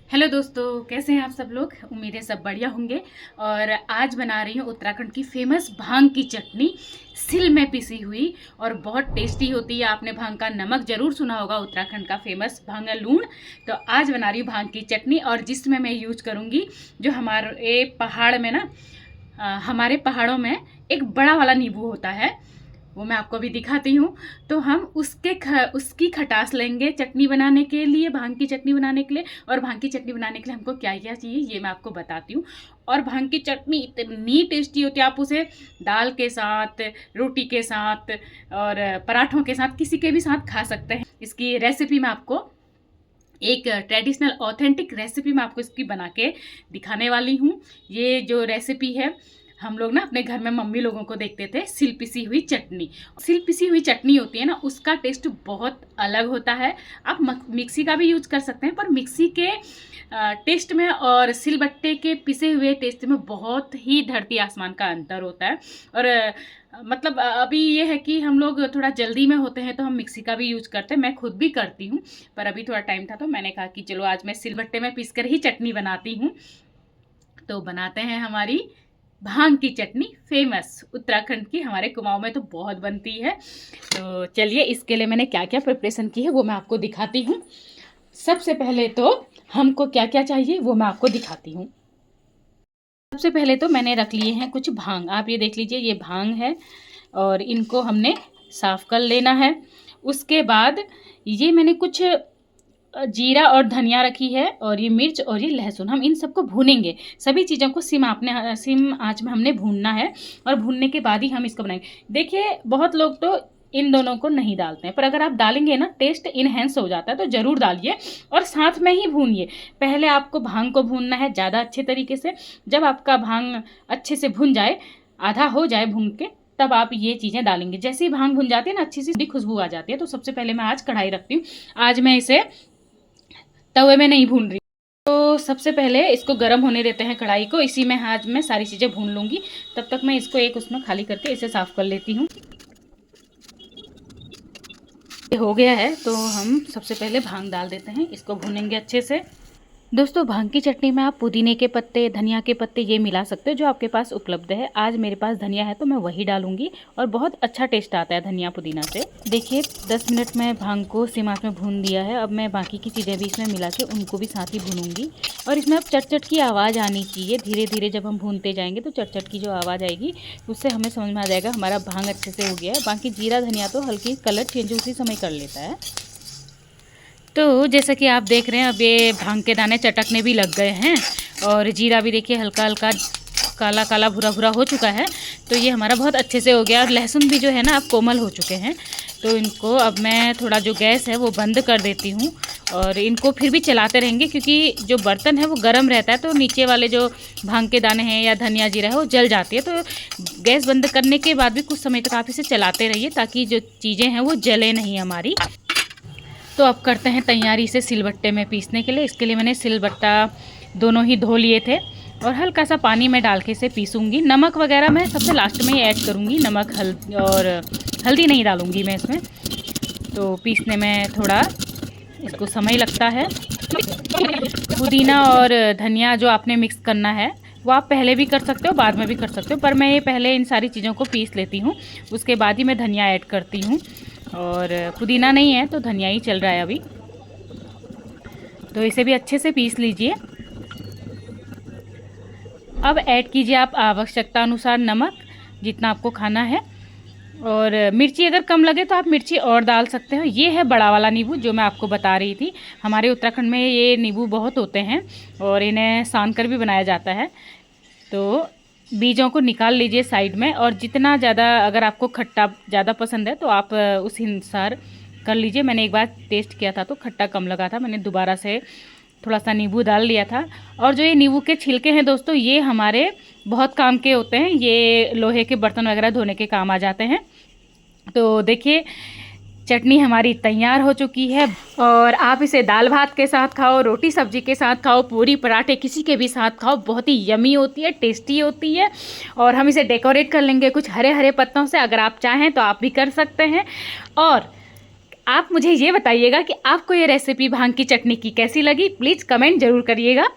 Hello दोस्तों, कैसे हैं आप सब लोग। उम्मीद है सब बढ़िया होंगे। और आज बना रही हूँ उत्तराखंड की फेमस भांग की चटनी, सिल में पिसी हुई और बहुत टेस्टी होती है। आपने भांग का नमक जरूर सुना होगा, उत्तराखंड का फेमस भांग लूण। तो आज बना रही हूँ भांग की चटनी, और जिसमें मैं यूज करूँगी जो हमारे पहाड़ में ना, हमारे पहाड़ों में एक बड़ा वाला नींबू होता है, वो मैं आपको अभी दिखाती हूँ। तो हम उसकी खटास लेंगे चटनी बनाने के लिए, भांग की चटनी बनाने के लिए। और भांग की चटनी बनाने के लिए हमको क्या क्या चाहिए ये मैं आपको बताती हूँ। और भांग की चटनी इतनी टेस्टी होती है, आप उसे दाल के साथ, रोटी के साथ और पराठों के साथ, किसी के भी साथ खा सकते हैं। इसकी रेसिपी मैं आपको, एक ट्रेडिशनल ऑथेंटिक रेसिपी मैं आपको इसकी बना के दिखाने वाली हूँ। ये जो रेसिपी है, हम लोग ना अपने घर में मम्मी लोगों को देखते थे, सिल पिसी हुई चटनी। सिल पिसी हुई चटनी होती है ना, उसका टेस्ट बहुत अलग होता है। आप मिक्सी का भी यूज कर सकते हैं, पर मिक्सी के टेस्ट में और सिलबट्टे के पिसे हुए टेस्ट में बहुत ही धरती आसमान का अंतर होता है। और मतलब अभी ये है कि हम लोग थोड़ा जल्दी में होते हैं तो हम मिक्सी का भी यूज करते हैं, मैं खुद भी करती हूँ। पर अभी थोड़ा टाइम था तो मैंने कहा कि चलो आज मैं सिलबट्टे में पीस कर ही चटनी बनाती हूँ। तो बनाते हैं हमारी भांग की चटनी, फेमस उत्तराखंड की, हमारे कुमाऊं में तो बहुत बनती है। तो चलिए, इसके लिए मैंने क्या क्या प्रिपरेशन की है वो मैं आपको दिखाती हूँ। सबसे पहले तो हमको क्या क्या चाहिए वो मैं आपको दिखाती हूँ। सबसे पहले तो मैंने रख लिए हैं कुछ भांग, आप ये देख लीजिए, ये भांग है और इनको हमने साफ कर लेना है। उसके बाद ये मैंने कुछ जीरा और धनिया रखी है, और ये मिर्च और ये लहसुन, हम इन सबको भूनेंगे। सभी चीज़ों को सिम आंच में हमने भूनना है, और भूनने के बाद ही हम इसको बनाएंगे। देखिए, बहुत लोग तो इन दोनों को नहीं डालते हैं, पर अगर आप डालेंगे ना टेस्ट इनहेंस हो जाता है, तो ज़रूर डालिए और साथ में ही भूनिए। पहले आपको भांग को भूनना है ज़्यादा अच्छे तरीके से। जब आपका भांग अच्छे से भुन जाए, आधा हो जाए भून के, तब आप ये चीज़ें डालेंगे। जैसे ही भांग भुन जाती है ना, अच्छी सी खुशबू आ जाती है। तो सबसे पहले मैं आज कढ़ाई रखती हूँ। आज मैं इसे तवे में नहीं भून रही। तो सबसे पहले इसको गर्म होने देते हैं कढ़ाई को, इसी में आज मैं सारी चीज़ें भून लूँगी। तब तक मैं इसको एक उसमें खाली करके इसे साफ़ कर लेती हूँ। ये हो गया है तो हम सबसे पहले भांग डाल देते हैं, इसको भूनेंगे अच्छे से। दोस्तों, भांग की चटनी में आप पुदीने के पत्ते, धनिया के पत्ते ये मिला सकते हो, जो आपके पास उपलब्ध है। आज मेरे पास धनिया है तो मैं वही डालूंगी, और बहुत अच्छा टेस्ट आता है धनिया पुदीना से। देखिए, 10 मिनट में भांग को सिम आंच में भून दिया है। अब मैं बाकी की चीज़ें भी इसमें मिला के उनको भी साथ ही भूनूंगी। और इसमें अब चटचट की आवाज़ आनी चाहिए। धीरे धीरे जब हम भूनते जाएंगे तो चटचट की जो आवाज़ आएगी, उससे हमें समझ में आ जाएगा हमारा भांग अच्छे से हो गया है। बाकी जीरा धनिया तो हल्की कलर चेंज उसी समय कर लेता है। तो जैसा कि आप देख रहे हैं, अब ये भांग के दाने चटकने भी लग गए हैं, और जीरा भी देखिए हल्का हल्का काला काला भूरा भूरा हो चुका है। तो ये हमारा बहुत अच्छे से हो गया। और लहसुन भी जो है ना, अब कोमल हो चुके हैं। तो इनको अब मैं थोड़ा जो गैस है वो बंद कर देती हूँ, और इनको फिर भी चलाते रहेंगे, क्योंकि जो बर्तन है वो गर्म रहता है, तो नीचे वाले जो भांग के दाने हैं या धनिया जीरा है वो जल जाती है। तो गैस बंद करने के बाद भी कुछ समय तक आप इसे चलाते रहिए, ताकि जो चीज़ें हैं वो जले नहीं हमारी। तो अब करते हैं तैयारी इसे सिलबट्टे में पीसने के लिए। इसके लिए मैंने सिलबट्टा दोनों ही धो लिए थे, और हल्का सा पानी में डाल के इसे पीसूँगी। नमक वगैरह मैं सबसे लास्ट में ही ऐड करूँगी, नमक और हल्दी नहीं डालूँगी मैं इसमें। तो पीसने में थोड़ा इसको समय लगता है। पुदीना और धनिया जो आपने मिक्स करना है वो आप पहले भी कर सकते हो, बाद में भी कर सकते हो, पर मैं ये पहले इन सारी चीज़ों को पीस लेती हूँ, उसके बाद ही मैं धनिया ऐड करती हूँ। और पुदीना नहीं है तो धनिया ही चल रहा है अभी। तो इसे भी अच्छे से पीस लीजिए। अब ऐड कीजिए आप आवश्यकता अनुसार नमक, जितना आपको खाना है। और मिर्ची अगर कम लगे तो आप मिर्ची और डाल सकते हो। ये है बड़ा वाला नींबू जो मैं आपको बता रही थी। हमारे उत्तराखंड में ये नींबू बहुत होते हैं, और इन्हें सान कर भी बनाया जाता है। तो बीजों को निकाल लीजिए साइड में, और जितना ज़्यादा अगर आपको खट्टा ज़्यादा पसंद है तो आप उस अनुसार कर लीजिए। मैंने एक बार टेस्ट किया था तो खट्टा कम लगा था, मैंने दोबारा से थोड़ा सा नींबू डाल लिया था। और जो ये नींबू के छिलके हैं दोस्तों, ये हमारे बहुत काम के होते हैं, ये लोहे के बर्तन वगैरह धोने के काम आ जाते हैं। तो देखिए, चटनी हमारी तैयार हो चुकी है, और आप इसे दाल भात के साथ खाओ, रोटी सब्जी के साथ खाओ, पूरी पराठे किसी के भी साथ खाओ, बहुत ही यमी होती है, टेस्टी होती है। और हम इसे डेकोरेट कर लेंगे कुछ हरे हरे पत्तों से, अगर आप चाहें तो आप भी कर सकते हैं। और आप मुझे ये बताइएगा कि आपको ये रेसिपी भांग की चटनी की कैसी लगी, प्लीज़ कमेंट ज़रूर करिएगा।